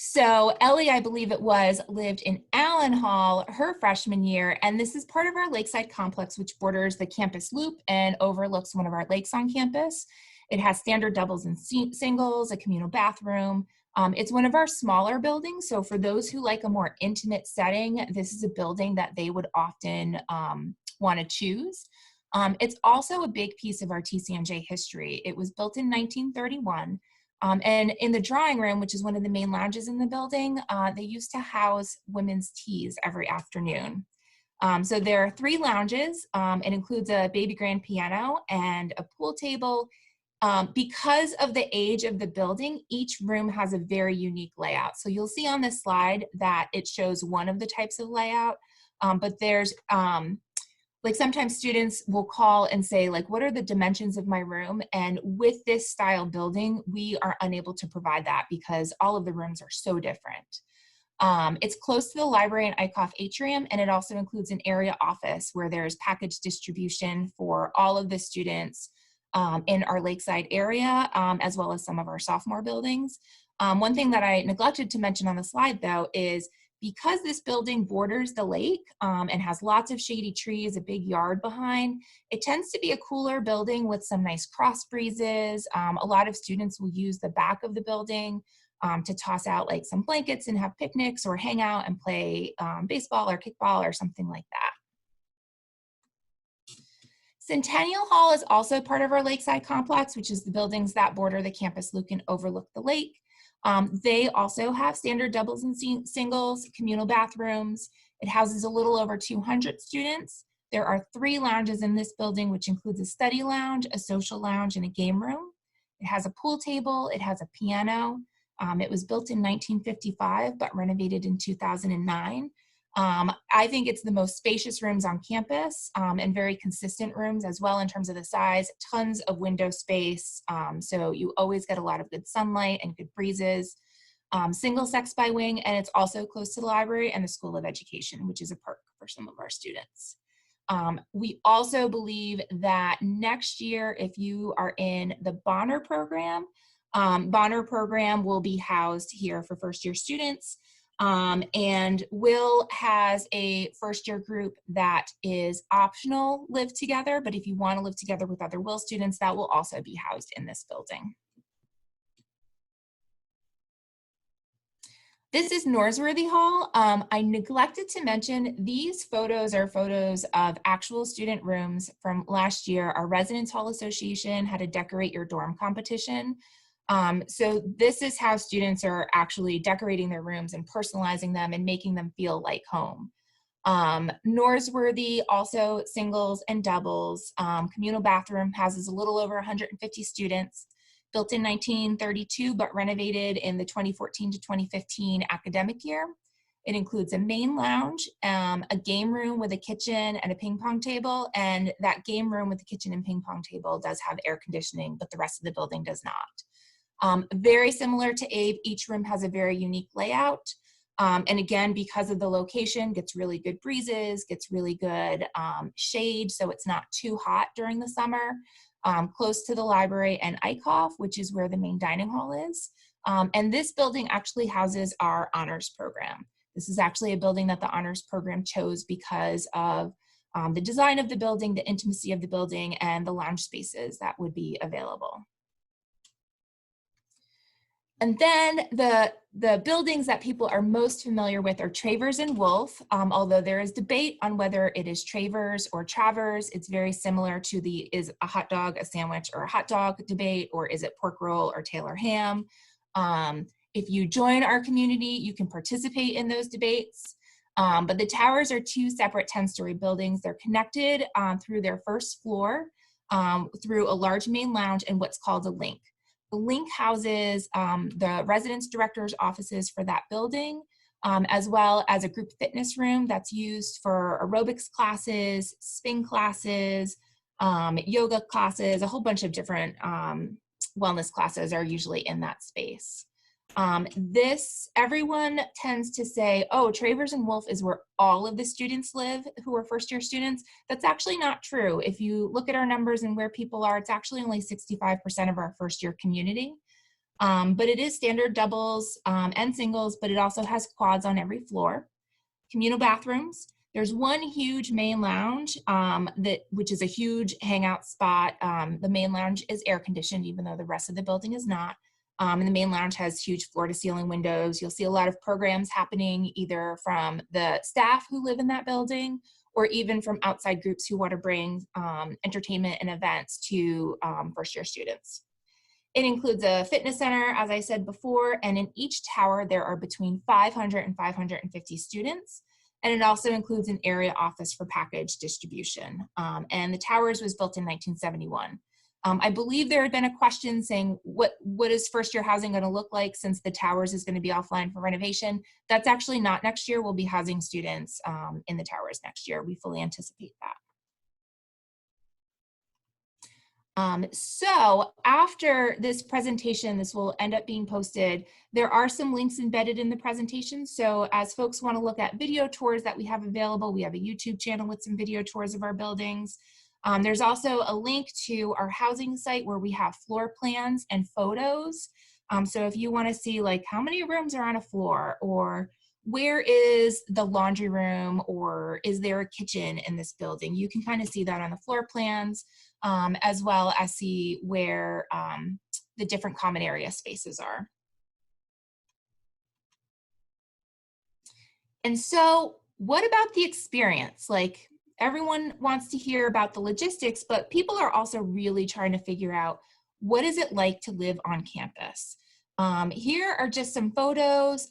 So Ellie, I believe it was, lived in Allen Hall her freshman year, and this is part of our Lakeside complex, which borders the campus loop and overlooks one of our lakes on campus. It has standard doubles and singles, a communal bathroom. It's one of our smaller buildings, so for those who like a more intimate setting, this is a building that they would often want to choose. It's also a big piece of our TCNJ history. It was built in 1931. And in the drawing room, which is one of the main lounges in the building, they used to house women's teas every afternoon. So there are 3 lounges. It includes a baby grand piano and a pool table. Because of the age of the building, each room has a very unique layout. So you'll see on this slide that it shows one of the types of layout, but there's like sometimes students will call and say, like, what are the dimensions of my room? And with this style building, we are unable to provide that because all of the rooms are so different. It's close to the library and Eichhoff Atrium, and it also includes an area office where there's package distribution for all of the students in our Lakeside area, as well as some of our sophomore buildings. One thing that I neglected to mention on the slide, though, is because this building borders the lake and has lots of shady trees, a big yard behind, it tends to be a cooler building with some nice cross breezes. A lot of students will use the back of the building to toss out like some blankets and have picnics or hang out and play baseball or kickball or something like that. Centennial Hall is also part of our Lakeside complex, which is the buildings that border the campus loop and overlook the lake. They also have standard doubles and singles, communal bathrooms. It houses a little over 200 students. There are 3 lounges in this building, which includes a study lounge, a social lounge, and a game room. It has a pool table, it has a piano. It was built in 1955, but renovated in 2009. I think it's the most spacious rooms on campus and very consistent rooms as well in terms of the size, tons of window space. So you always get a lot of good sunlight and good breezes. Single sex by wing, and it's also close to the library and the School of Education, which is a perk for some of our students. We also believe that next year, if you are in the Bonner program will be housed here for first year students. And Will has a first year group that is optional live together, but if you want to live together with other Will students, that will also be housed in this building. This is Norsworthy Hall. I neglected to mention these photos are photos of actual student rooms from last year. Our Residence Hall Association had a Decorate Your Dorm competition. So this is how students are actually decorating their rooms and personalizing them and making them feel like home. Norsworthy, also singles and doubles. Communal bathroom houses a little over 150 students, built in 1932, but renovated in the 2014 to 2015 academic year. It includes a main lounge, a game room with a kitchen and a ping pong table, and that game room with the kitchen and ping pong table does have air conditioning, but the rest of the building does not. Very similar to Abe, each room has a very unique layout. And again, because of the location, gets really good breezes, gets really good shade, so it's not too hot during the summer. Close to the library and Eichhoff, which is where the main dining hall is. And this building actually houses our honors program. This is actually a building that the honors program chose because of the design of the building, the intimacy of the building, and the lounge spaces that would be available. And then the buildings that people are most familiar with are Travers and Wolf, although there is debate on whether it is Travers or Travers. It's very similar to the is a hot dog a sandwich or a hot dog debate, or is it pork roll or Taylor ham? If you join our community, you can participate in those debates. But the towers are 2 separate 10-story buildings. They're connected through their first floor through a large main lounge and what's called a link. The link houses the residence director's offices for that building, as well as a group fitness room that's used for aerobics classes, spin classes, yoga classes, a whole bunch of different wellness classes are usually in that space. Everyone tends to say, oh, Travers and Wolf is where all of the students live who are first year students. That's actually not true. If you look at our numbers and where people are, it's actually only 65% of our first year community. But it is standard doubles and singles, but it also has quads on every floor. Communal bathrooms. There's one huge main lounge which is a huge hangout spot. The main lounge is air conditioned, even though the rest of the building is not. And the main lounge has huge floor to ceiling windows. You'll see a lot of programs happening either from the staff who live in that building or even from outside groups who want to bring entertainment and events to first year students. It includes a fitness center, as I said before, and in each tower there are between 500 and 550 students. And it also includes an area office for package distribution. And the towers was built in 1971. I believe there had been a question saying, what is first year housing going to look like since the towers is going to be offline for renovation? That's actually not next year. We'll be housing students in the towers next year. We fully anticipate that. So after this presentation, this will end up being posted. There are some links embedded in the presentation. So as folks want to look at video tours that we have available, we have a YouTube channel with some video tours of our buildings. There's also a link to our housing site where we have floor plans and photos. So if you want to see like how many rooms are on a floor, or where is the laundry room, or is there a kitchen in this building, you can kind of see that on the floor plans. As well as see where the different common area spaces are. And so what about the experience? Like, everyone wants to hear about the logistics, but people are also really trying to figure out, what is it like to live on campus? Here are just some photos.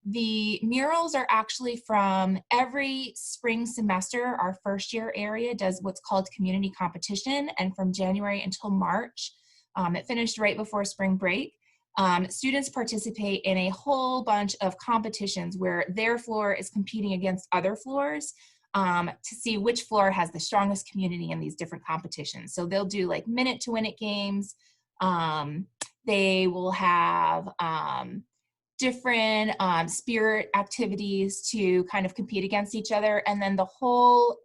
The murals are actually from every spring semester. Our first year area does what's called community competition, and from January until March, it finished right before spring break. Students participate in a whole bunch of competitions where their floor is competing against other floors to see which floor has the strongest community in these different competitions. So they'll do like minute to win it games. They will have different spirit activities to kind of compete against each other. And then the whole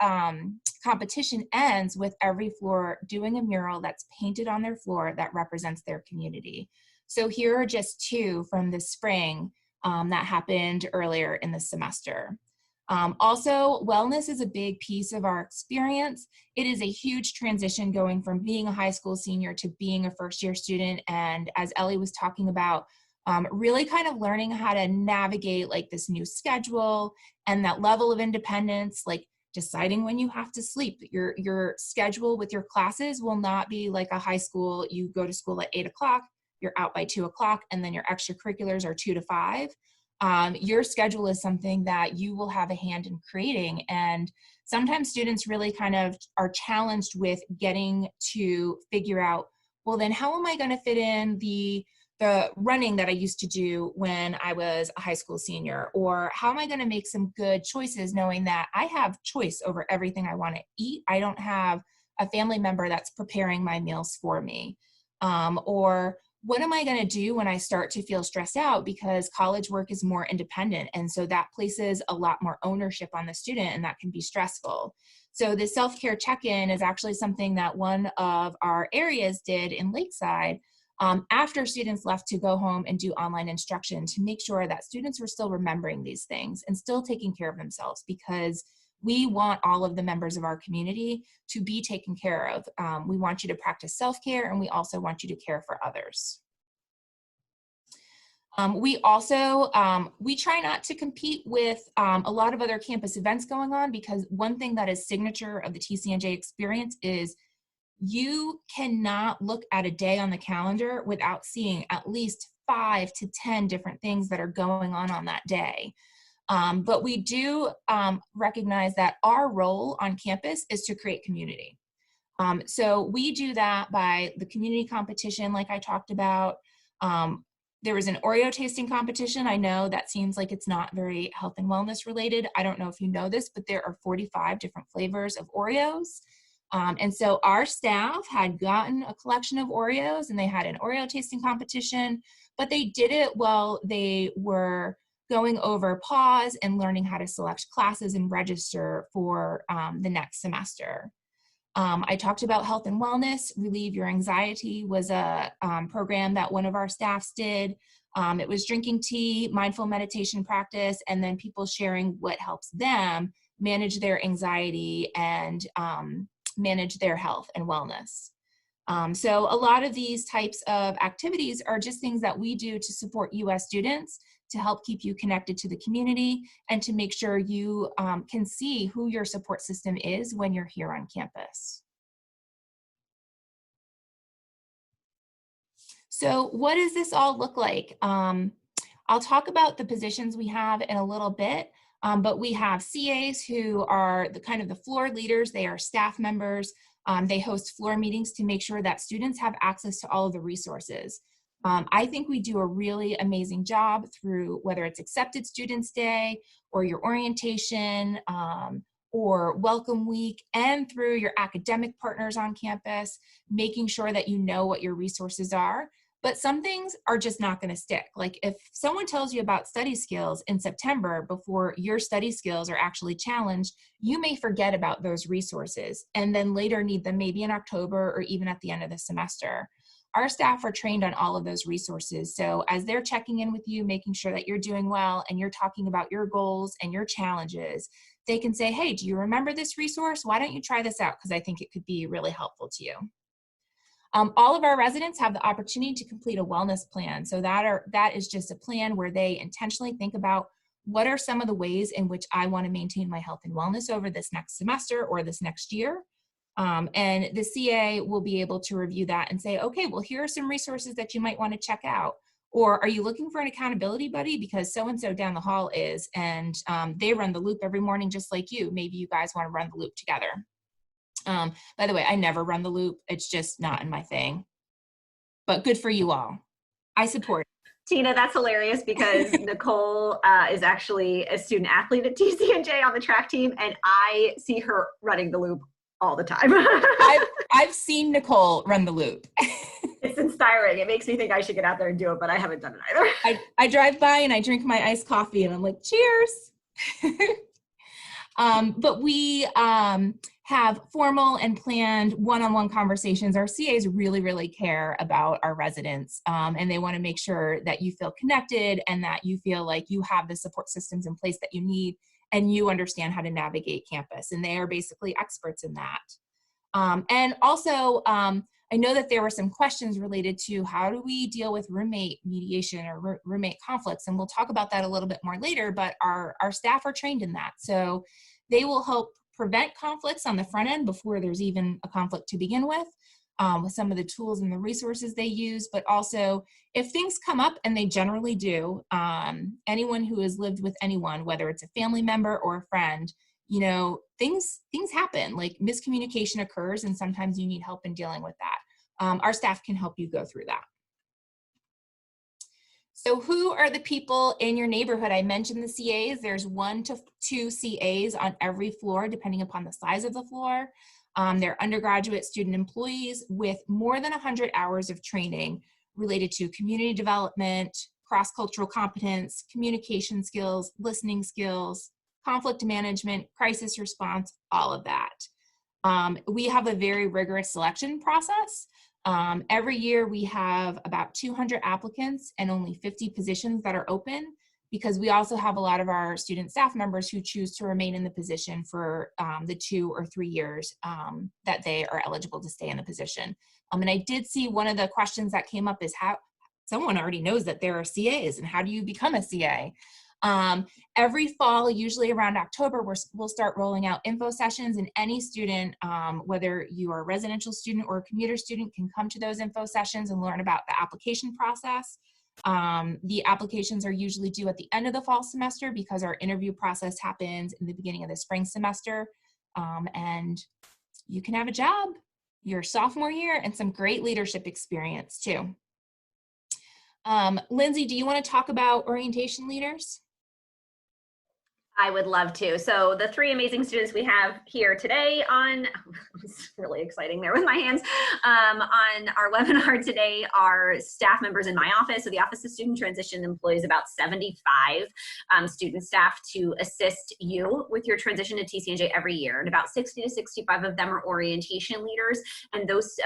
competition ends with every floor doing a mural that's painted on their floor that represents their community. So here are just two from the spring that happened earlier in the semester. Also, wellness is a big piece of our experience. It is a huge transition going from being a high school senior to being a first year student. And as Ellie was talking about, really kind of learning how to navigate like this new schedule and that level of independence, like deciding when you have to sleep. Your schedule with your classes will not be like a high school. You go to school at 8 o'clock, you're out by 2 o'clock, and then your extracurriculars are 2 to 5. Your schedule is something that you will have a hand in creating. And sometimes students really kind of are challenged with getting to figure out, well, then how am I going to fit in the running that I used to do when I was a high school senior? Or how am I going to make some good choices knowing that I have choice over everything I want to eat? I don't have a family member that's preparing my meals for me. Or what am I going to do when I start to feel stressed out because college work is more independent? And so that places a lot more ownership on the student, and that can be stressful. So the self-care check-in is actually something that one of our areas did in Lakeside after students left to go home and do online instruction, to make sure that students were still remembering these things and still taking care of themselves, because we want all of the members of our community to be taken care of. We want you to practice self-care, and we also want you to care for others. We also, we try not to compete with a lot of other campus events going on, because one thing that is signature of the TCNJ experience is you cannot look at a day on the calendar without seeing at least 5 to 10 different things that are going on that day. But we do recognize that our role on campus is to create community. So we do that by the community competition, like I talked about. There was an Oreo tasting competition. I know that seems like it's not very health and wellness related. I don't know if you know this, but there are 45 different flavors of Oreos. And so our staff had gotten a collection of Oreos, and they had an Oreo tasting competition, but they did it while they were going over pause and learning how to select classes and register for the next semester. I talked about health and wellness. Relieve Your Anxiety was a program that one of our staffs did. It was drinking tea, mindful meditation practice, and then people sharing what helps them manage their anxiety and manage their health and wellness. So a lot of these types of activities are just things that we do to support US students, to help keep you connected to the community, and to make sure you can see who your support system is when you're here on campus. So what does this all look like? I'll talk about the positions we have in a little bit, but we have CAs who are the kind of the floor leaders. They are staff members. They host floor meetings to make sure that students have access to all of the resources. I think we do a really amazing job through whether it's Accepted Students Day or your orientation or Welcome Week, and through your academic partners on campus, making sure that you know what your resources are. But some things are just not going to stick. Like if someone tells you about study skills in September before your study skills are actually challenged, you may forget about those resources and then later need them maybe in October or even at the end of the semester. Our staff are trained on all of those resources. So as they're checking in with you, making sure that you're doing well and you're talking about your goals and your challenges, they can say, hey, do you remember this resource? Why don't you try this out? Because I think it could be really helpful to you. All of our residents have the opportunity to complete a wellness plan. So that is just a plan where they intentionally think about what are some of the ways in which I want to maintain my health and wellness over this next semester or this next year. And the CA will be able to review that and say, okay, well, here are some resources that you might want to check out. Or are you looking for an accountability buddy? Because so-and-so down the hall is, and they run the loop every morning just like you. Maybe you guys want to run the loop together. By the way, I never run the loop. It's just not in my thing. But good for you all. I support it. Tina, that's hilarious because Nicole is actually a student athlete at TCNJ on the track team, and I see her running the loop all the time. I've seen Nicole run the loop. It's inspiring. It makes me think I should get out there and do it, but I haven't done it either. I drive by and I drink my iced coffee and I'm like, cheers. But we have formal and planned one-on-one conversations. Our CAs really, really care about our residents, and they want to make sure that you feel connected and that you feel like you have the support systems in place that you need and you understand how to navigate campus. And they are basically experts in that. And also, I know that there were some questions related to how do we deal with roommate mediation or roommate conflicts, and we'll talk about that a little bit more later, but our staff are trained in that. So they will help prevent conflicts on the front end before there's even a conflict to begin with some of the tools and the resources they use, but also if things come up, and they generally do, anyone who has lived with anyone, whether it's a family member or a friend, you know, things happen, like miscommunication occurs, and sometimes you need help in dealing with that. Our staff can help you go through that. So who are the people in your neighborhood? I mentioned the CAs. There's 1 to 2 CAs on every floor, depending upon the size of the floor. They're undergraduate student employees with more than 100 hours of training related to community development, cross-cultural competence, communication skills, listening skills, conflict management, crisis response, all of that. We have a very rigorous selection process. Every year we have about 200 applicants and only 50 positions that are open, because we also have a lot of our student staff members who choose to remain in the position for the 2 or 3 years that they are eligible to stay in the position. And I did see one of the questions that came up is how someone already knows that there are CAs and how do you become a CA? Every fall, usually around October, we'll start rolling out info sessions, and any student, whether you are a residential student or a commuter student, can come to those info sessions and learn about the application process. The applications are usually due at the end of the fall semester because our interview process happens in the beginning of the spring semester. And you can have a job your sophomore year and some great leadership experience too. Lindsay, do you want to talk about orientation leaders? I would love to. So the three amazing students we have here today on, it's really exciting there with my hands, on our webinar today are staff members in my office. So the Office of Student Transition employs about 75 student staff to assist you with your transition to TCNJ every year. And about 60 to 65 of them are orientation leaders. And those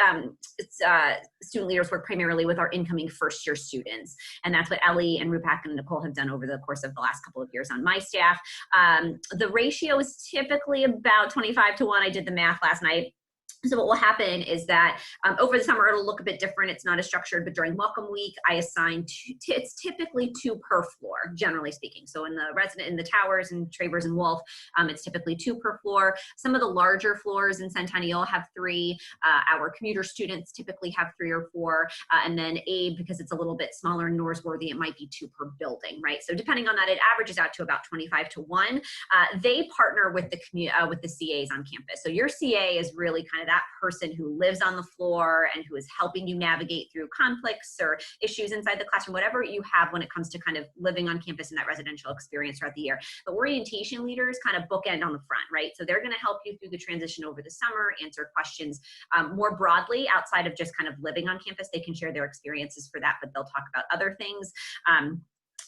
student leaders work primarily with our incoming first year students. And that's what Ellie and Rupak and Nicole have done over the course of the last couple of years on my staff. The ratio is typically about 25-1. I did the math last night. So what will happen is that over the summer, it'll look a bit different. It's not as structured, but during welcome week, I assign it's typically 2 per floor, generally speaking. So in the towers and Travers and Wolf, it's typically 2 per floor. Some of the larger floors in Centennial have 3. Our commuter students typically have 3 or 4. And then Abe, because it's a little bit smaller in Norsworthy, it might be 2 per building, right? So depending on that, it averages out to about 25-1. They partner with the CAs on campus. So your CA is really kind of that person who lives on the floor and who is helping you navigate through conflicts or issues inside the classroom, whatever you have when it comes to kind of living on campus in that residential experience throughout the year. The orientation leaders kind of bookend on the front, right? So they're going to help you through the transition over the summer, answer questions more broadly outside of just kind of living on campus. They can share their experiences for that, but they'll talk about other things.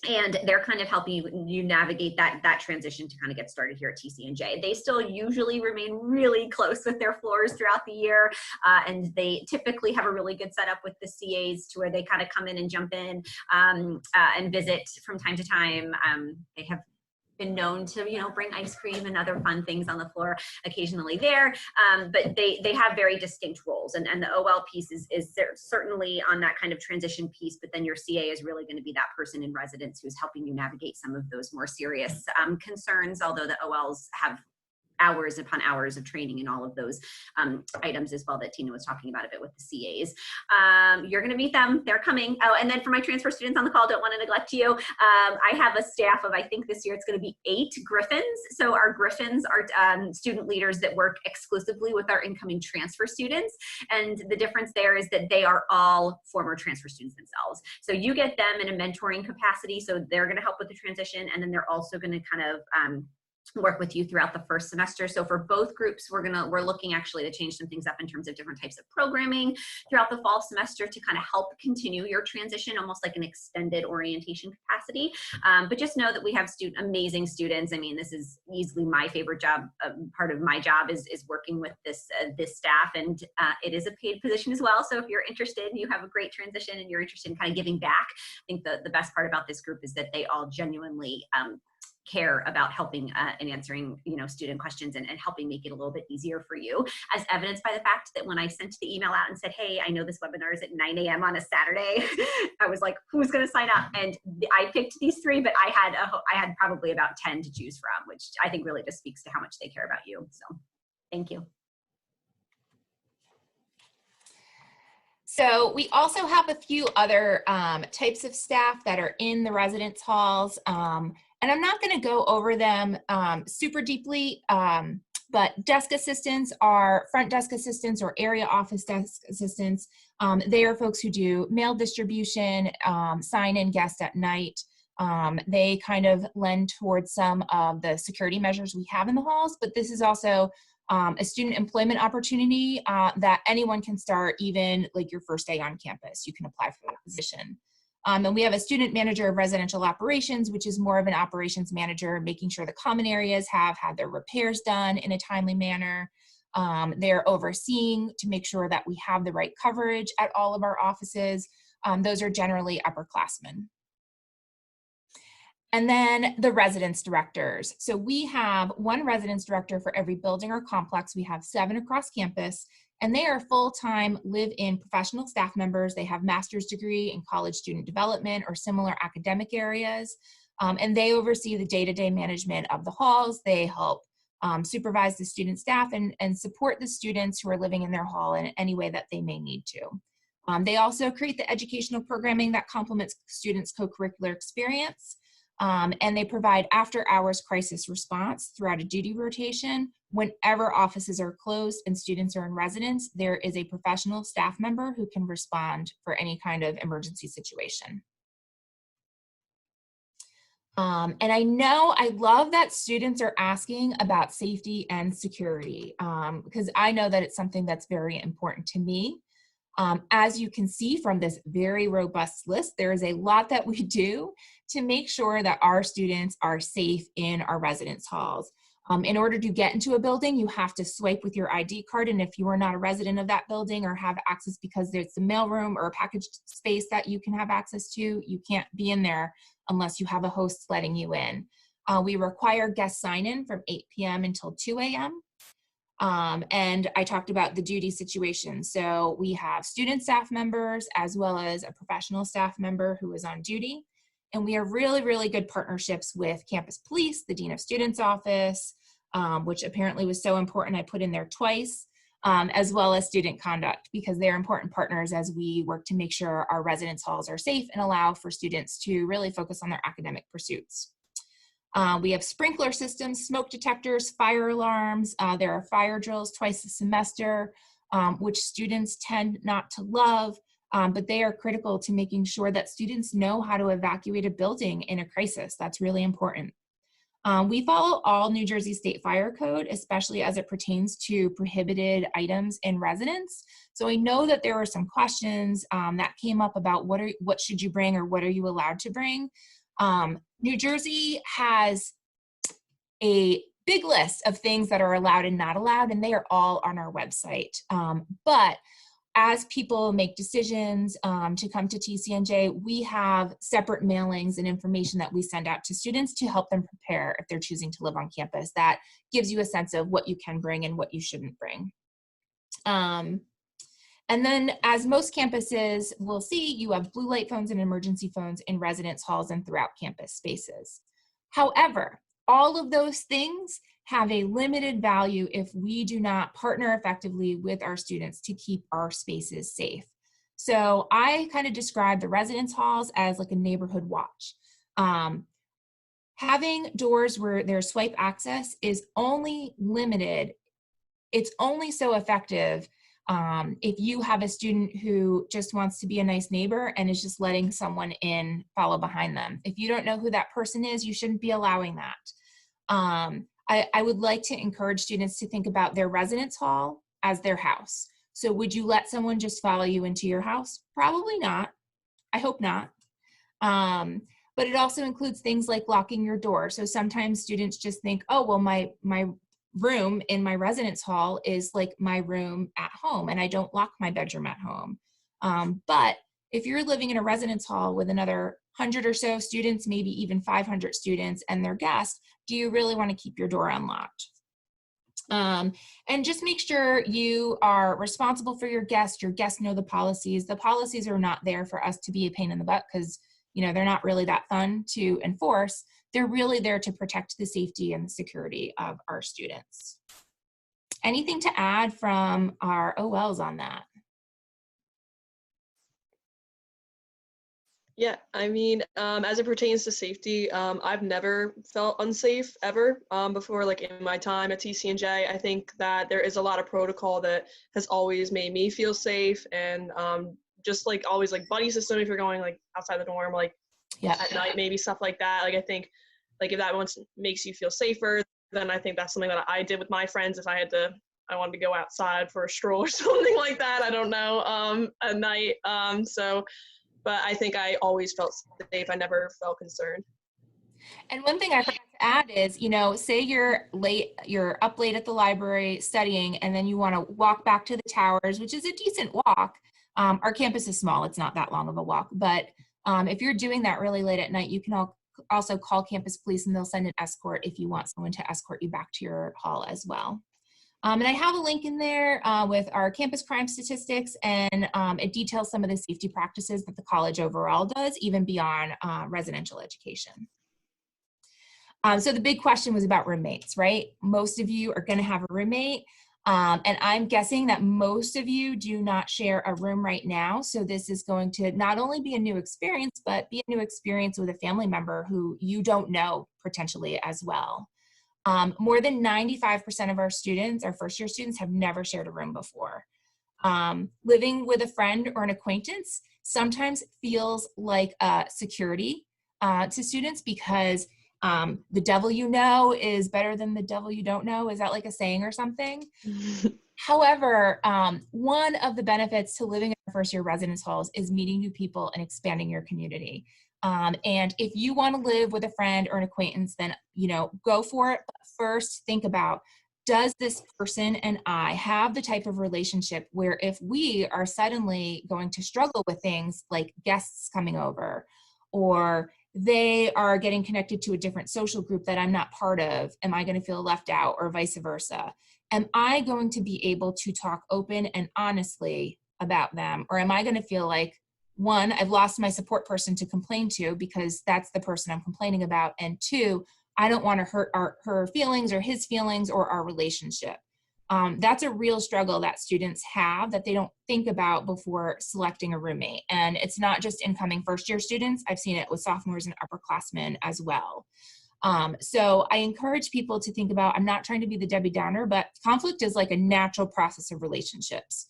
And they're kind of helping you navigate that transition to kind of get started here at TCNJ. They still usually remain really close with their floors throughout the year. And they typically have a really good setup with the CAs to where they kind of come in and jump in and visit from time to time. They have been known to, bring ice cream and other fun things on the floor occasionally there. But they have very distinct roles. And the OL piece is certainly on that kind of transition piece, but then your CA is really going to be that person in residence who's helping you navigate some of those more serious concerns, although the OLs have hours upon hours of training in all of those items as well that Tina was talking about a bit with the CAs. You're going to meet them. They're coming. Oh, and then for my transfer students on the call, don't want to neglect you. I have a staff of, I think this year it's going to be 8 Griffins. So our Griffins are student leaders that work exclusively with our incoming transfer students. And the difference there is that they are all former transfer students themselves. So you get them in a mentoring capacity. So they're going to help with the transition. And then they're also going to kind of work with you throughout the first semester. So for both groups, we're looking actually to change some things up in terms of different types of programming throughout the fall semester to kind of help continue your transition, almost like an extended orientation capacity. But just know that we have amazing students. I mean, this is easily my favorite job. Part of my job is working with this staff, and it is a paid position as well. So if you're interested and you have a great transition and you're interested in kind of giving back, I think the best part about this group is that they all genuinely care about helping and answering, student questions and helping make it a little bit easier for you, as evidenced by the fact that when I sent the email out and said, hey, I know this webinar is at 9 a.m. on a Saturday, I was like, who's going to sign up? And I picked these 3, but I had probably about 10 to choose from, which I think really just speaks to how much they care about you. So thank you. So we also have a few other types of staff that are in the residence halls. And I'm not going to go over them super deeply, but desk assistants are front desk assistants or area office desk assistants. They are folks who do mail distribution, sign-in guests at night. They kind of lend towards some of the security measures we have in the halls, but this is also a student employment opportunity that anyone can start, even like your first day on campus. You can apply for that position. And we have a student manager of residential operations, which is more of an operations manager, making sure the common areas have had their repairs done in a timely manner. They're overseeing to make sure that we have the right coverage at all of our offices. Those are generally upperclassmen. And then the residence directors. So we have 1 residence director for every building or complex. We have 7 across campus, and they are full-time live-in professional staff members. They have master's degree in college student development or similar academic areas. And they oversee the day-to-day management of the halls. They help supervise the student staff and support the students who are living in their hall in any way that they may need to. They also create the educational programming that complements students' co-curricular experience. And they provide after-hours crisis response throughout a duty rotation. Whenever offices are closed and students are in residence, there is a professional staff member who can respond for any kind of emergency situation. And I love that students are asking about safety and security, because I know that it's something that's very important to me. As you can see from this very robust list, there is a lot that we do to make sure that our students are safe in our residence halls. In order to get into a building, you have to swipe with your ID card, and if you are not a resident of that building or have access because there's a mailroom or a packaged space that you can have access to, you can't be in there unless you have a host letting you in. We require guest sign-in from 8 p.m. until 2 a.m. And I talked about the duty situation. So we have student staff members as well as a professional staff member who is on duty. And we have really, really good partnerships with campus police, the Dean of Students office, which apparently was so important I put in there twice, as well as student conduct, because they're important partners as we work to make sure our residence halls are safe and allow for students to really focus on their academic pursuits. We have sprinkler systems, smoke detectors, fire alarms. There are fire drills twice a semester, which students tend not to love, but they are critical to making sure that students know how to evacuate a building in a crisis. That's really important. We follow all New Jersey State Fire Code, especially as it pertains to prohibited items in residence. So I know that there were some questions that came up about what should you bring or what are you allowed to bring. New Jersey has a big list of things that are allowed and not allowed, and they are all on our website. But as people make decisions to come to TCNJ, we have separate mailings and information that we send out to students to help them prepare if they're choosing to live on campus. That gives you a sense of what you can bring and what you shouldn't bring. And then, as most campuses will see, you have blue light phones and emergency phones in residence halls and throughout campus spaces. However, all of those things have a limited value if we do not partner effectively with our students to keep our spaces safe. So I kind of describe the residence halls as like a neighborhood watch. Having doors where there's swipe access is only limited. It's only so effective if you have a student who just wants to be a nice neighbor and is just letting someone in follow behind them. If you don't know who that person is, you shouldn't be allowing that. I would like to encourage students to think about their residence hall as their house. So would you let someone just follow you into your house? Probably not. I hope not. But it also includes things like locking your door. So sometimes students just think, oh, well, my room in my residence hall is like my room at home, and I don't lock my bedroom at home. But if you're living in a residence hall with another 100 or so students, maybe even 500 students and their guests, do you really want to keep your door unlocked? And just make sure you are responsible for your guests. Your guests know the policies. The policies are not there for us to be a pain in the butt because, you know, they're not really that fun to enforce. They're really there to protect the safety and the security of our students. Anything to add from our OLs on that? Yeah, I mean, as it pertains to safety, I've never felt unsafe ever before, like in my time at TCNJ. I think that there is a lot of protocol that has always made me feel safe, and just like always like buddy system if you're going like outside the dorm, like at night, maybe stuff like that. Like I think like if that once makes you feel safer, then I think that's something that I did with my friends. If I wanted to go outside for a stroll or something like that, I don't know, at night. But I think I always felt safe. I never felt concerned. And one thing I forgot to add is, you know, say you're up late at the library studying, and then you want to walk back to the towers, which is a decent walk. Our campus is small. It's not that long of a walk. But if you're doing that really late at night, you can also call campus police, and they'll send an escort if you want someone to escort you back to your hall as well. And I have a link in there with our campus crime statistics, and it details some of the safety practices that the college overall does, even beyond residential education. So the big question was about roommates, right? Most of you are going to have a roommate, and I'm guessing that most of you do not share a room right now. So this is going to not only be a new experience, but be a new experience with a family member who you don't know potentially as well. More than 95% of our students, our first-year students, have never shared a room before. Living with a friend or an acquaintance sometimes feels like security, to students because the devil you know is better than the devil you don't know. Is that like a saying or something? However, one of the benefits to living in a first year residence halls is meeting new people and expanding your community. And if you want to live with a friend or an acquaintance, then, you know, go for it. But first, think about, does this person and I have the type of relationship where if we are suddenly going to struggle with things like guests coming over, or they are getting connected to a different social group that I'm not part of, am I going to feel left out, or vice versa? Am I going to be able to talk open and honestly about them? Or am I going to feel like, one, I've lost my support person to complain to because that's the person I'm complaining about. And two, I don't want to hurt her feelings or his feelings or our relationship. That's a real struggle that students have that they don't think about before selecting a roommate. And it's not just incoming first year students. I've seen it with sophomores and upperclassmen as well. So I encourage people to think about, I'm not trying to be the Debbie Downer, but conflict is like a natural process of relationships,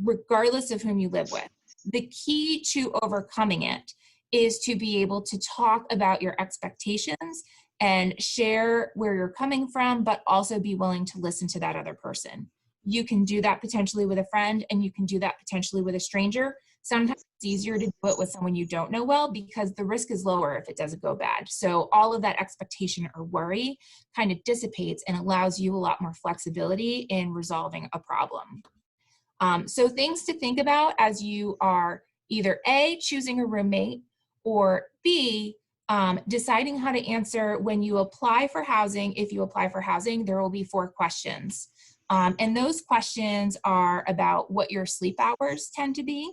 regardless of whom you live with. The key to overcoming it is to be able to talk about your expectations and share where you're coming from, but also be willing to listen to that other person. You can do that potentially with a friend, and you can do that potentially with a stranger. Sometimes it's easier to do it with someone you don't know well because the risk is lower if it doesn't go bad. So all of that expectation or worry kind of dissipates and allows you a lot more flexibility in resolving a problem. So things to think about as you are either A, choosing a roommate, or B, deciding how to answer when you apply for housing. If you apply for housing, there will be 4 questions. And those questions are about what your sleep hours tend to be,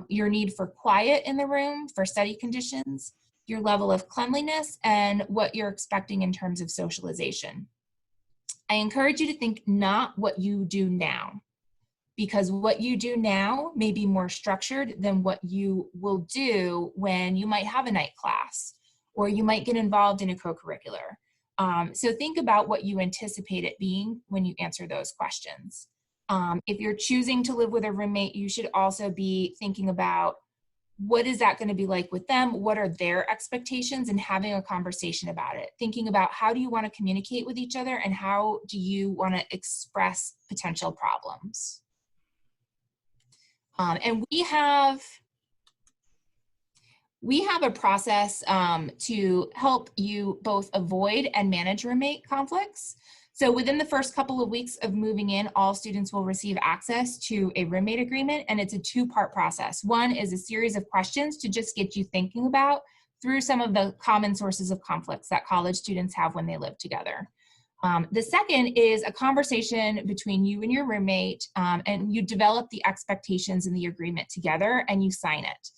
your need for quiet in the room for study conditions, your level of cleanliness, and what you're expecting in terms of socialization. I encourage you to think not what you do now, because what you do now may be more structured than what you will do when you might have a night class or you might get involved in a co-curricular. So think about what you anticipate it being when you answer those questions. If you're choosing to live with a roommate, you should also be thinking about what is that going to be like with them? What are their expectations, and having a conversation about it. Thinking about how do you want to communicate with each other and how do you want to express potential problems. And we have a process to help you both avoid and manage roommate conflicts. So within the first couple of weeks of moving in, all students will receive access to a roommate agreement, and it's a 2-part process. One is a series of questions to just get you thinking about through some of the common sources of conflicts that college students have when they live together. The second is a conversation between you and your roommate, and you develop the expectations in the agreement together and you sign it.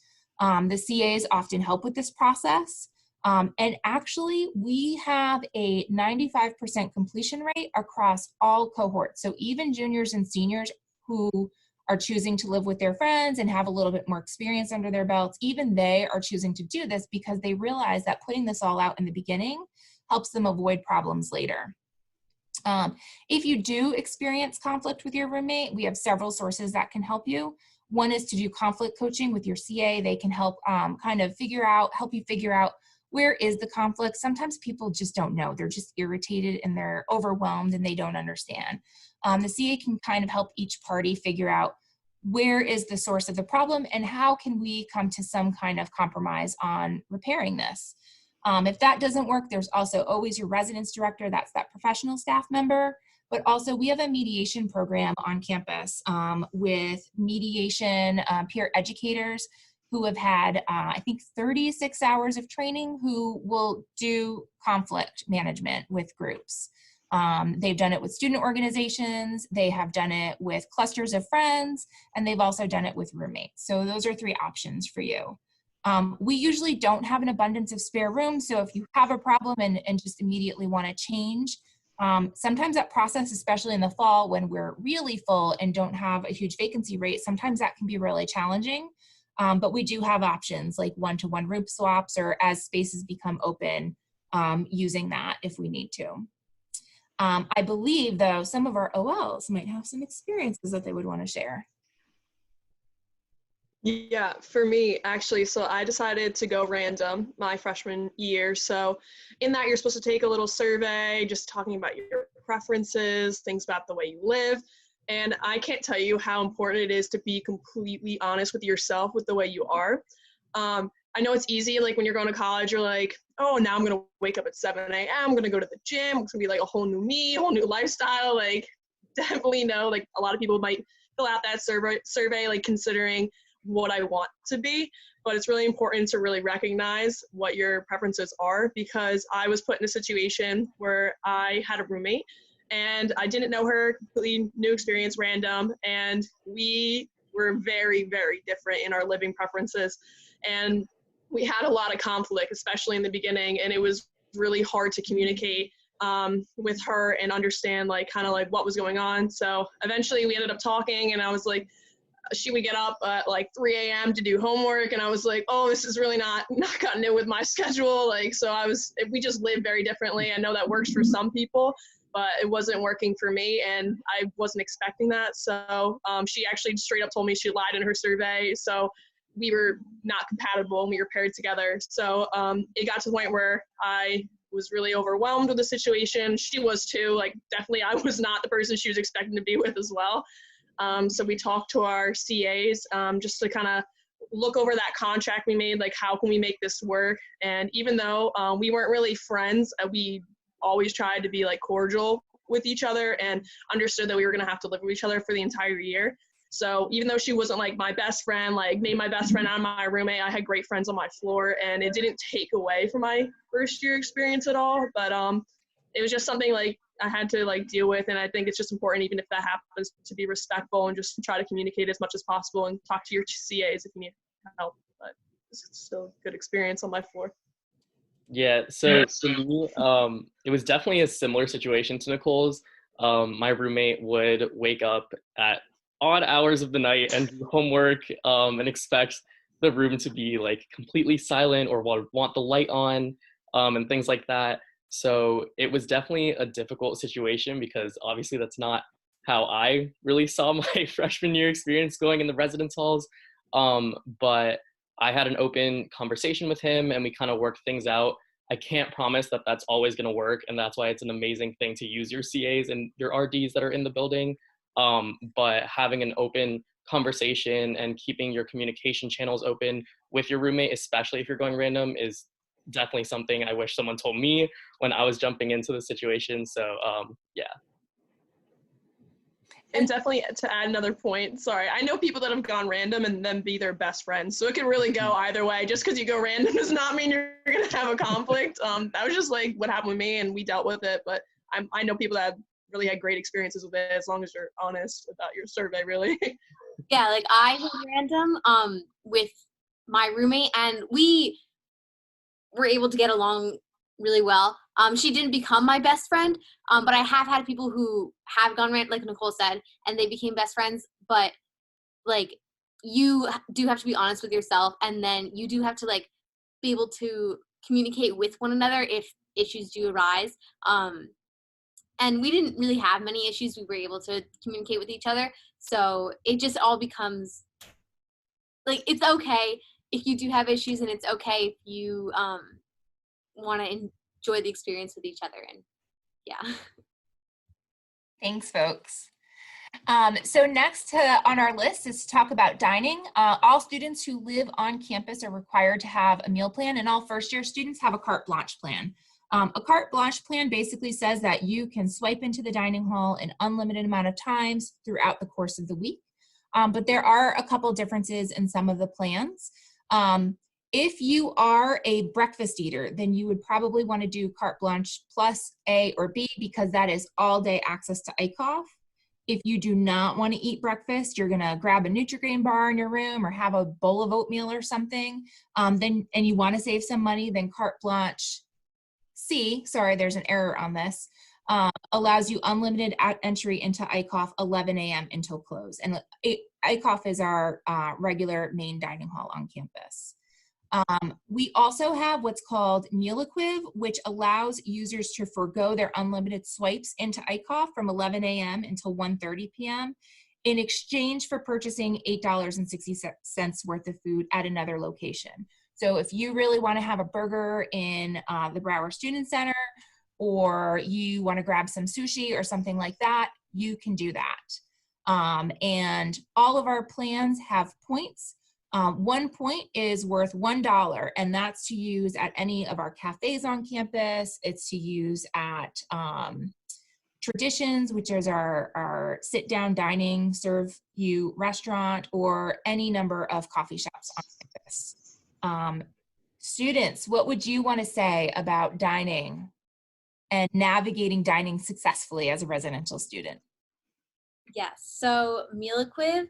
The CAs often help with this process. And actually, we have a 95% completion rate across all cohorts. So even juniors and seniors who are choosing to live with their friends and have a little bit more experience under their belts, even they are choosing to do this because they realize that putting this all out in the beginning helps them avoid problems later. If you do experience conflict with your roommate, we have several sources that can help you. One is to do conflict coaching with your CA. They can help kind of help you figure out where is the conflict. Sometimes people just don't know. They're just irritated and they're overwhelmed and they don't understand. The CA can kind of help each party figure out where is the source of the problem and how can we come to some kind of compromise on repairing this. If that doesn't work, there's also always your residence director. That's that professional staff member. But also we have a mediation program on campus with mediation peer educators who have had, I think, 36 hours of training who will do conflict management with groups. They've done it with student organizations, they have done it with clusters of friends, and they've also done it with roommates. So those are 3 options for you. We usually don't have an abundance of spare room, so if you have a problem and just immediately want to change, sometimes that process, especially in the fall when we're really full and don't have a huge vacancy rate, sometimes that can be really challenging. But we do have options like one-to-one room swaps, or as spaces become open, using that if we need to. I believe, though, some of our OLs might have some experiences that they would want to share. Yeah, for me, actually, so I decided to go random my freshman year. So in that, you're supposed to take a little survey, just talking about your preferences, things about the way you live. And I can't tell you how important it is to be completely honest with yourself with the way you are. I know it's easy, like when you're going to college, you're like, oh, now I'm going to wake up at 7 a.m., I'm going to go to the gym, it's going to be like a whole new me, a whole new lifestyle. Like, definitely know, like a lot of people might fill out that survey like considering what I want to be, but it's really important to really recognize what your preferences are, because I was put in a situation where I had a roommate and I didn't know her, completely new experience, random, and we were very, very different in our living preferences. And we had a lot of conflict, especially in the beginning, and it was really hard to communicate with her and understand like kind of like what was going on. So eventually we ended up talking, and I was like, she would get up at like 3 a.m. to do homework, and I was like, oh, this is really not cutting it with my schedule. Like, so we just live very differently. I know that works for some people, but it wasn't working for me, and I wasn't expecting that. So she actually straight up told me she lied in her survey. So we were not compatible and we were paired together. So it got to the point where I was really overwhelmed with the situation. She was too, like definitely I was not the person she was expecting to be with as well. So we talked to our CAs just to kind of look over that contract we made, like how can we make this work? And even though we weren't really friends, we always tried to be like cordial with each other and understood that we were going to have to live with each other for the entire year. So even though she wasn't like my best friend, like made my best friend out of my roommate, I had great friends on my floor, and it didn't take away from my first year experience at all. But it was just something like I had to like deal with, and I think it's just important, even if that happens, to be respectful and just try to communicate as much as possible and talk to your CAs if you need help. But it's still a good experience on my floor. Yeah, so for me, it was definitely a similar situation to Nicole's. My roommate would wake up at odd hours of the night and do homework, and expect the room to be like completely silent or want the light on, and things like that. So it was definitely a difficult situation because obviously that's not how I really saw my freshman year experience going in the residence halls. But I had an open conversation with him and we kind of worked things out. I can't promise that that's always going to work, and that's why it's an amazing thing to use your CAs and your RDs that are in the building. But having an open conversation and keeping your communication channels open with your roommate, especially if you're going random, is definitely something I wish someone told me when I was jumping into the situation. So yeah. And definitely to add another point, sorry, I know people that have gone random and then be their best friends. So it can really go either way. Just because you go random does not mean you're going to have a conflict. That was just like what happened with me, and we dealt with it. But I know people that really had great experiences with it, as long as you're honest about your survey, really. Yeah, like I was random with my roommate, and we were able to get along really well. She didn't become my best friend, but I have had people who have gone random, like Nicole said, and they became best friends. But like, you do have to be honest with yourself, and then you do have to like be able to communicate with one another if issues do arise. And we didn't really have many issues. We were able to communicate with each other. So it just all becomes like, it's okay if you do have issues, and it's okay if you want to enjoy the experience with each other. And yeah. Thanks, folks. So next on our list is to talk about dining. All students who live on campus are required to have a meal plan, and all first-year students have a carte blanche plan. A carte blanche plan basically says that you can swipe into the dining hall an unlimited amount of times throughout the course of the week. But there are a couple differences in some of the plans. If you are a breakfast eater, then you would probably want to do carte blanche plus A or B, because that is all day access to ICOF. If you do not want to eat breakfast, you're going to grab a Nutri-Grain bar in your room or have a bowl of oatmeal or something, and you want to save some money, then carte blanche C, sorry, there's an error on this, allows you unlimited entry into ICOF 11 a.m. until close. And ICOF is our regular main dining hall on campus. We also have what's called Meal-Equiv, which allows users to forego their unlimited swipes into ICOF from 11 a.m. until 1:30 p.m. in exchange for purchasing $8.60 worth of food at another location. So if you really want to have a burger in the Brower Student Center, or you want to grab some sushi or something like that, you can do that. And all of our plans have points. 1 point is worth $1, and that's to use at any of our cafes on campus. It's to use at Traditions, which is our sit-down dining, serve you restaurant, or any number of coffee shops on campus. Students, what would you want to say about dining and navigating dining successfully as a residential student? Yes, so Meal-Equiv,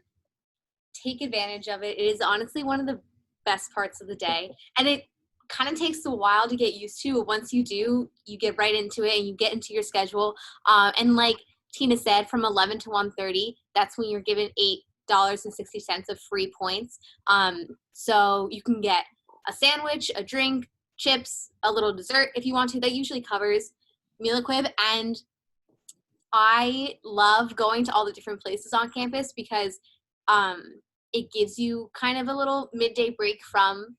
take advantage of it. It is honestly one of the best parts of the day, and it kind of takes a while to get used to. Once you do, you get right into it and you get into your schedule. And like Tina said, from 11 to 1:30, that's when you're given $8.60 of free points. So you can get a sandwich, a drink, chips, a little dessert if you want to. That usually covers Meal-Equiv. And I love going to all the different places on campus because it gives you kind of a little midday break from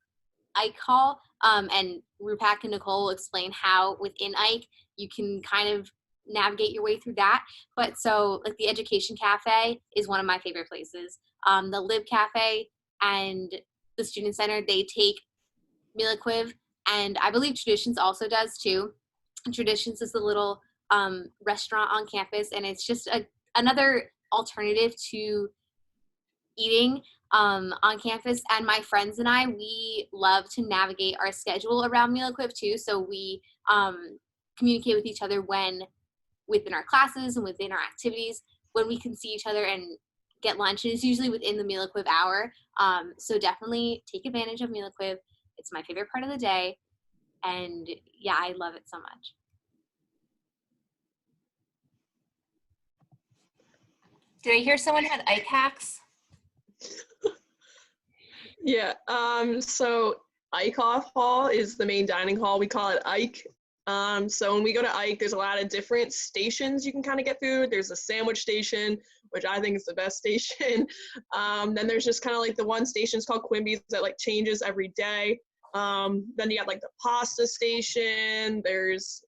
Ike Hall, and Rupak and Nicole will explain how within Ike you can kind of navigate your way through that. But so like the Education Cafe is one of my favorite places. The Lib Cafe and the Student Center, they take Meal-Equiv, and I believe Traditions also does too. Traditions is the little restaurant on campus, and it's just another alternative to eating on campus. And my friends and I, we love to navigate our schedule around Meal-Equiv too. So we communicate with each other within our classes and within our activities, when we can see each other and get lunch. And it's usually within the Meal-Equiv hour. So definitely take advantage of Meal-Equiv. It's my favorite part of the day. And yeah, I love it so much. Did I hear someone had Ike hacks? Yeah, so Eichhoff Hall is the main dining hall. We call it Ike. So when we go to Ike, there's a lot of different stations you can kind of get food. There's a sandwich station, which I think is the best station. Then there's just kind of like the one station called Quimby's that like changes every day. Then you got like the pasta station. There's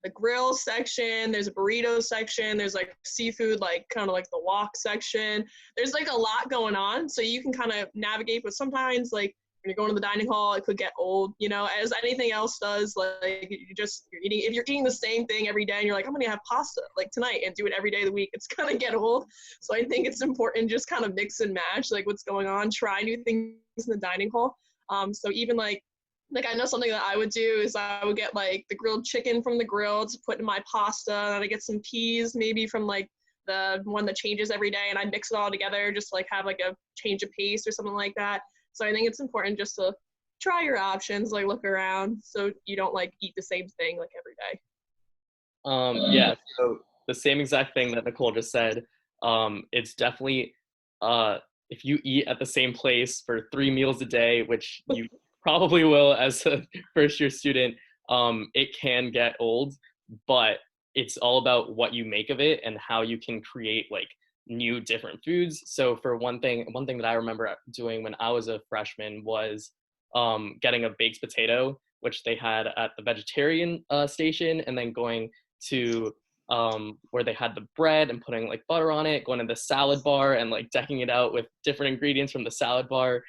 the grill section, there's a burrito section, there's like seafood, like kind of like the wok section. There's like a lot going on, so you can kind of navigate, but sometimes like when you're going to the dining hall, it could get old, you know, as anything else does. Like you're eating, if you're eating the same thing every day and you're like, I'm gonna have pasta like tonight and do it every day of the week, it's gonna get old. So I think it's important just kind of mix and match like what's going on, try new things in the dining hall. So even like I know something that I would do is I would get like the grilled chicken from the grill to put in my pasta, and I get some peas maybe from like the one that changes every day, and I mix it all together just to like have like a change of pace or something like that. So I think it's important just to try your options, like look around so you don't like eat the same thing like every day. Yeah, so the same exact thing that Nicole just said. It's definitely if you eat at the same place for 3 meals a day, which you probably will as a first-year student, it can get old, but it's all about what you make of it and how you can create like new different foods. So for one thing that I remember doing when I was a freshman was getting a baked potato, which they had at the vegetarian station, and then going to where they had the bread and putting like butter on it, going to the salad bar and like decking it out with different ingredients from the salad bar.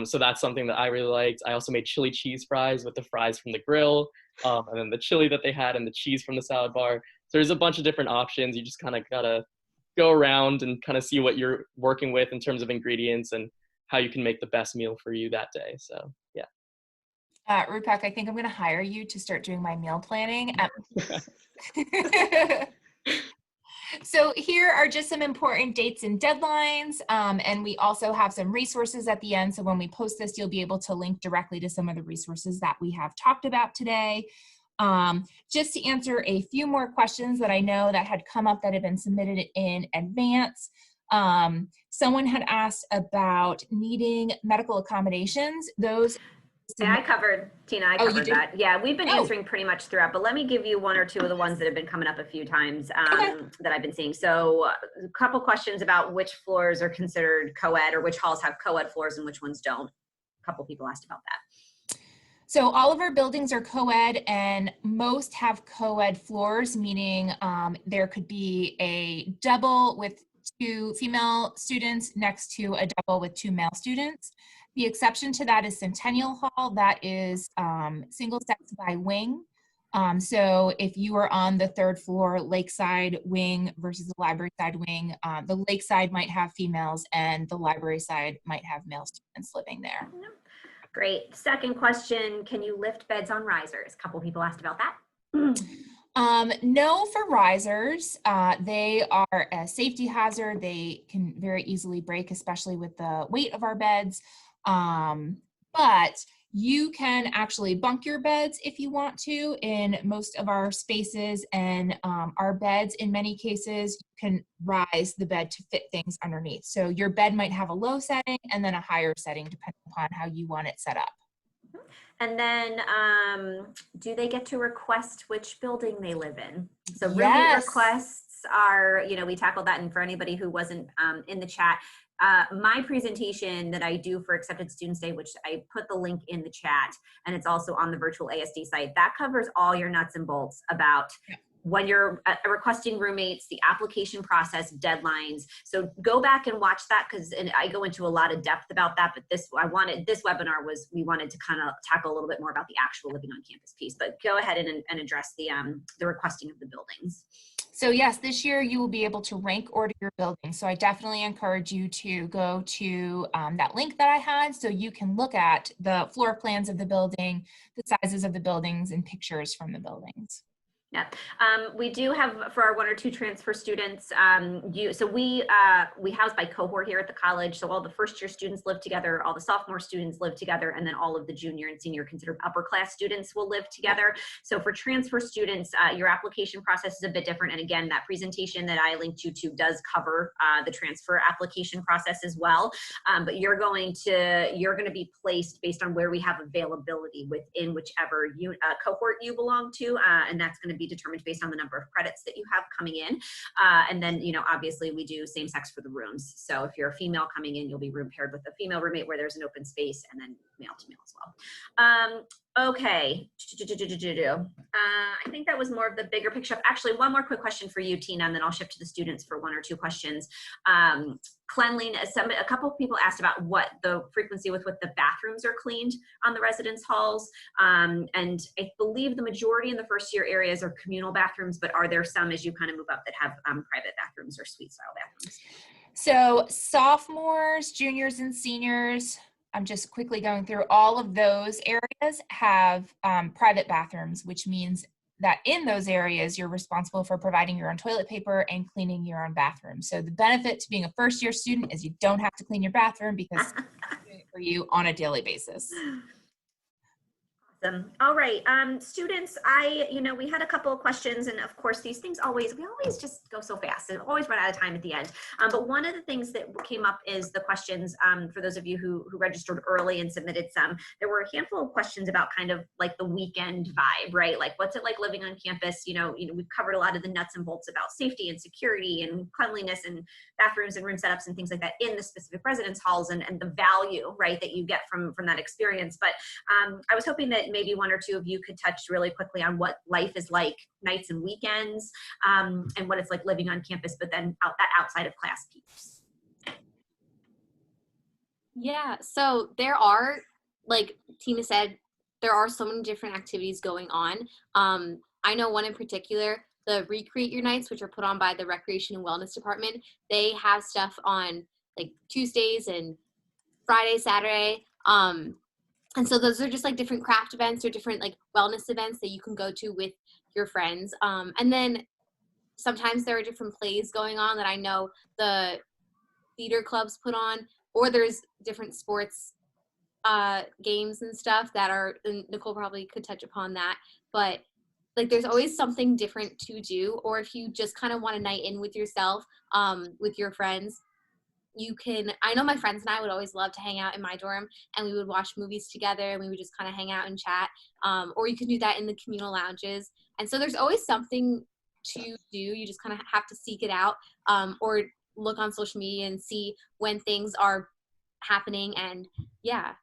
So that's something that I really liked. I also made chili cheese fries with the fries from the grill, and then the chili that they had and the cheese from the salad bar. So there's a bunch of different options. You just kind of gotta go around and kind of see what you're working with in terms of ingredients and how you can make the best meal for you that day. So yeah. Rupak, I think I'm going to hire you to start doing my meal planning. So here are just some important dates and deadlines, and we also have some resources at the end. So when we post this, you'll be able to link directly to some of the resources that we have talked about today. Just to answer a few more questions that I know that had come up that had been submitted in advance. Someone had asked about needing medical accommodations. Those Yeah, I covered, Tina, I Oh, you covered did? that. Yeah, we've been Oh. answering pretty much throughout, but let me give you one or two of the ones that have been coming up a few times Okay. that I've been seeing. So a couple questions about which floors are considered co-ed or which halls have co-ed floors and which ones don't. A couple people asked about that. So all of our buildings are co-ed and most have co-ed floors, meaning there could be a double with 2 female students next to a double with 2 male students. The exception to that is Centennial Hall. That is single sex by wing. So if you are on the 3rd floor Lakeside wing versus the library side wing, the Lakeside might have females and the library side might have male students living there. Great. Second question, can you lift beds on risers? A couple people asked about that. No for risers. They are a safety hazard. They can very easily break, especially with the weight of our beds. But you can actually bunk your beds if you want to in most of our spaces, and our beds in many cases you can rise the bed to fit things underneath. So your bed might have a low setting and then a higher setting depending upon how you want it set up. And then do they get to request which building they live in? So roommate Yes. requests are, we tackled that. And for anybody who wasn't in the chat, my presentation that I do for Accepted Students Day, which I put the link in the chat, and it's also on the virtual ASD site, that covers all your nuts and bolts about when you're requesting roommates, the application process, deadlines. So go back and watch that, because I go into a lot of depth about that, but this webinar was, we wanted to kind of tackle a little bit more about the actual living on campus piece, but go ahead and address the requesting of the buildings. So yes, this year you will be able to rank order your building. So I definitely encourage you to go to that link that I had so you can look at the floor plans of the building, the sizes of the buildings, and pictures from the buildings. Yeah, we do have for our 1 or 2 transfer students. So we house by cohort here at the college. So all the first-year students live together, all the sophomore students live together, and then all of the junior and senior considered upper class students will live together. So for transfer students, your application process is a bit different. And again, that presentation that I linked you to does cover the transfer application process as well. But you're going to be placed based on where we have availability within whichever cohort you belong to, and that's going to be determined based on the number of credits that you have coming in. And then, obviously we do same sex for the rooms. So if you're a female coming in, you'll be room paired with a female roommate where there's an open space, and then male to male as well. Okay. I think that was more of the bigger picture. Actually, one more quick question for you, Tina, and then I'll shift to the students for 1 or 2 questions. Cleanliness, a couple of people asked about what the frequency with what the bathrooms are cleaned on the residence halls. And I believe the majority in the first year areas are communal bathrooms, but are there some as you kind of move up that have private bathrooms or suite style bathrooms? So sophomores, juniors, and seniors, I'm just quickly going through, all of those areas have private bathrooms, which means that in those areas, you're responsible for providing your own toilet paper and cleaning your own bathroom. So the benefit to being a first-year student is you don't have to clean your bathroom because it's doing it for you on a daily basis. Awesome. All right, students, we had a couple of questions, and of course these things we always just go so fast and always run out of time at the end. But one of the things that came up is the questions, for those of you who registered early and submitted some, there were a handful of questions about kind of like the weekend vibe, right? Like what's it like living on campus? We've covered a lot of the nuts and bolts about safety and security and cleanliness and bathrooms and room setups and things like that in the specific residence halls, and the value, right, that you get from that experience. But I was hoping that maybe 1 or 2 of you could touch really quickly on what life is like nights and weekends, and what it's like living on campus, but then that outside of class piece. Yeah, so there are, like Tina said, there are so many different activities going on. I know one in particular, the Recreate Your Nights, which are put on by the Recreation and Wellness Department. They have stuff on like Tuesdays and Friday, Saturday. And so those are just like different craft events or different like wellness events that you can go to with your friends. And then sometimes there are different plays going on that I know the theater clubs put on, or there's different sports games and stuff that are, and Nicole probably could touch upon that, but like there's always something different to do. Or if you just kind of want a night in with yourself, with your friends, I know my friends and I would always love to hang out in my dorm, and we would watch movies together, and we would just kind of hang out and chat. Or you can do that in the communal lounges. And so there's always something to do. You just kind of have to seek it out, or look on social media and see when things are happening. And yeah.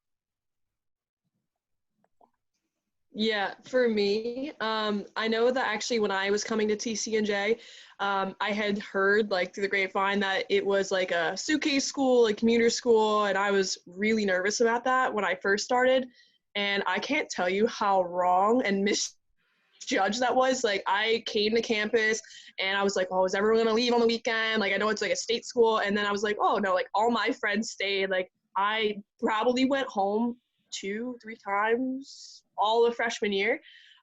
Yeah, for me, I know that actually when I was coming to TCNJ, I had heard like through the grapevine that it was like a suitcase school, like commuter school, and I was really nervous about that when I first started. And I can't tell you how wrong and misjudged that was. Like I came to campus and I was like, oh, is everyone gonna leave on the weekend? Like I know it's like a state school, and then I was like, oh no, like all my friends stayed. Like I probably went home 2-3 times all the freshman year.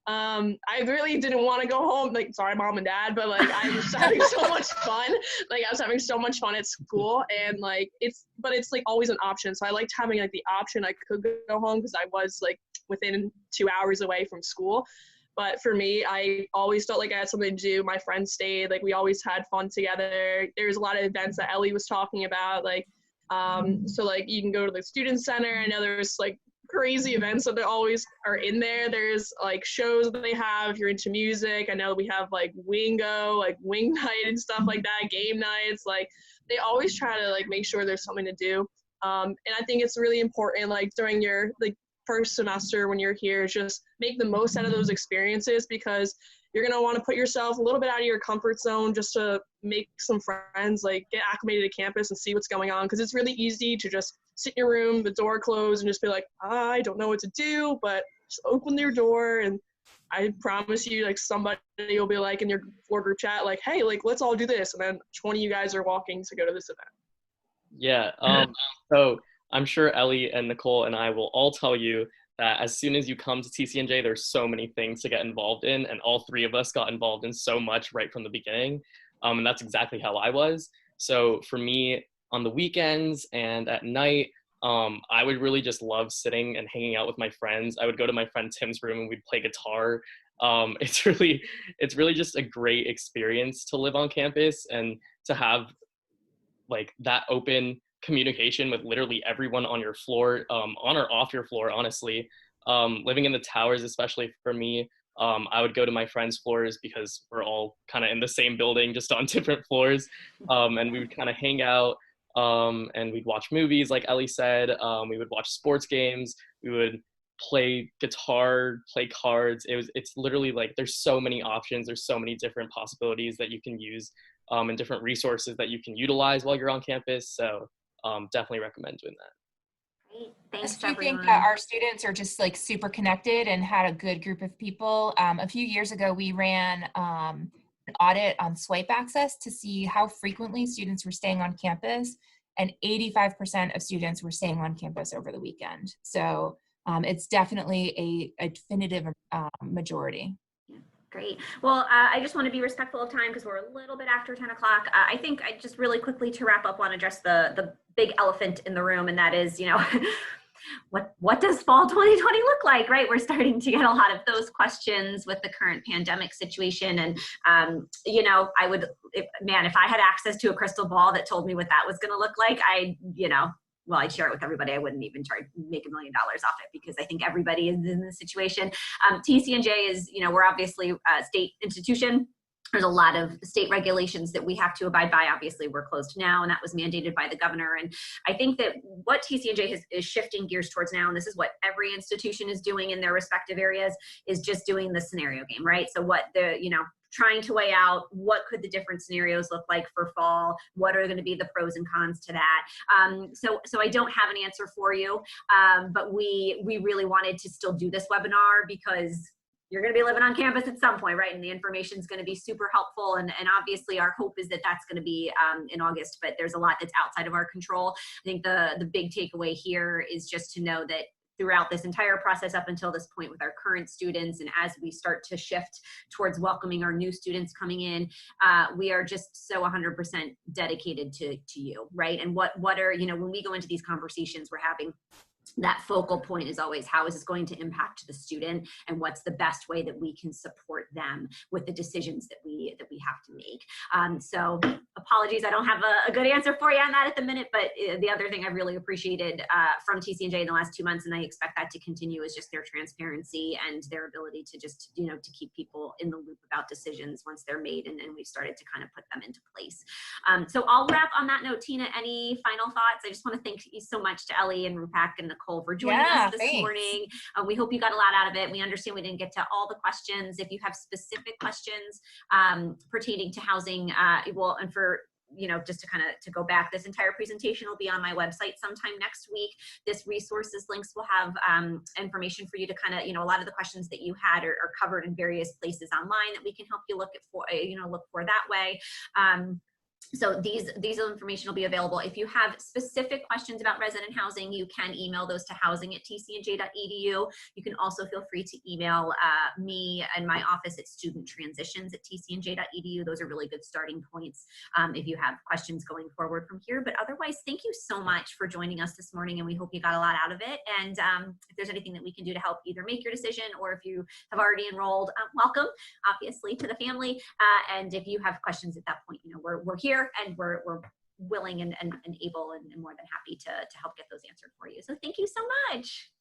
I really didn't want to go home. Like, sorry, mom and dad, but like I was having so much fun. Like I was having so much fun at school, and like it's like always an option. So I liked having like the option I could go home because I was like within 2 hours away from school. But for me, I always felt like I had something to do. My friends stayed. Like we always had fun together. There's a lot of events that Ellie was talking about. Like, so like you can go to the student center. I know there's like crazy events that they always are in there. There's like shows that they have if you're into music. I know we have like Wingo, like wing night and stuff like that, game nights. Like they always try to like make sure there's something to do. And I think it's really important like during your like first semester when you're here, just make the most out of those experiences, because you're going to want to put yourself a little bit out of your comfort zone just to make some friends, like get acclimated to campus and see what's going on. Because it's really easy to just sit in your room, the door closed, and just be like, I don't know what to do, but just open your door. And I promise you, like somebody will be like in your floor group chat, like, hey, like let's all do this. And then 20 of you guys are walking to go to this event. Yeah. So I'm sure Ellie and Nicole and I will all tell you that as soon as you come to TCNJ, there's so many things to get involved in, and all three of us got involved in so much right from the beginning. And that's exactly how I was. So for me, on the weekends and at night, I would really just love sitting and hanging out with my friends. I would go to my friend Tim's room and we'd play guitar. It's really just a great experience to live on campus and to have like that open communication with literally everyone on your floor, on or off your floor, honestly. Living in the towers, especially for me, I would go to my friends' floors because we're all kind of in the same building, just on different floors. And we would kind of hang out, and we'd watch movies, like Ellie said. We would watch sports games. We would play guitar, play cards. It's literally like there's so many options. There's so many different possibilities that you can use, and different resources that you can utilize while you're on campus. So definitely recommend doing that. Great. Thanks, I do think everyone. that our students are just like super connected and had a good group of people. A few years ago, we ran an audit on swipe access to see how frequently students were staying on campus, and 85% of students were staying on campus over the weekend. So it's definitely a definitive majority. Great. Well, I just want to be respectful of time because we're a little bit after 10 o'clock. I think I just really quickly to wrap up want to address the big elephant in the room, and that is, you know, what does fall 2020 look like, right? We're starting to get a lot of those questions with the current pandemic situation. And, you know, if I had access to a crystal ball that told me what that was going to look like, I'd share it with everybody. I wouldn't even make $1 million off it, because I think everybody is in this situation. TCNJ is, you know, we're obviously a state institution. There's a lot of state regulations that we have to abide by. Obviously, we're closed now, and that was mandated by the governor. And I think that what TCNJ is shifting gears towards now, and this is what every institution is doing in their respective areas, is just doing the scenario game, right? So trying to weigh out what could the different scenarios look like for fall, what are going to be the pros and cons to that. So I don't have an answer for you, but we really wanted to still do this webinar because you're going to be living on campus at some point, right? And the information is going to be super helpful. And obviously our hope is that that's going to be in August, but there's a lot that's outside of our control. I think the big takeaway here is just to know that throughout this entire process up until this point with our current students, and as we start to shift towards welcoming our new students coming in, we are just so 100% dedicated to you, right? And what are, you know, when we go into these conversations we're having that focal point is always, how is this going to impact the student, and what's the best way that we can support them with the decisions that we have to make. So apologies, I don't have a good answer for you on that at the minute, but the other thing I really appreciated from TCNJ in the last 2 months, and I expect that to continue, is just their transparency and their ability to just, to keep people in the loop about decisions once they're made, and we've started to kind of put them into place. So I'll wrap on that note. Tina, any final thoughts? I just want to thank you so much to Ellie and Rupak and Nicole for joining us this morning. We hope you got a lot out of it. We understand we didn't get to all the questions. If you have specific questions pertaining to housing, and for just to go back, this entire presentation will be on my website sometime next week. This resources links will have information for you to kind of, a lot of the questions that you had are covered in various places online that we can help you look for that way. So these information will be available. If you have specific questions about resident housing, you can email those to housing@tcnj.edu. You can also feel free to email me and my office at studenttransitions@tcnj.edu. Those are really good starting points if you have questions going forward from here. But otherwise, thank you so much for joining us this morning, and we hope you got a lot out of it. And if there's anything that we can do to help either make your decision, or if you have already enrolled, welcome, obviously, to the family. And if you have questions at that point, we're here, and we're willing and able and more than happy to help get those answered for you. So thank you so much.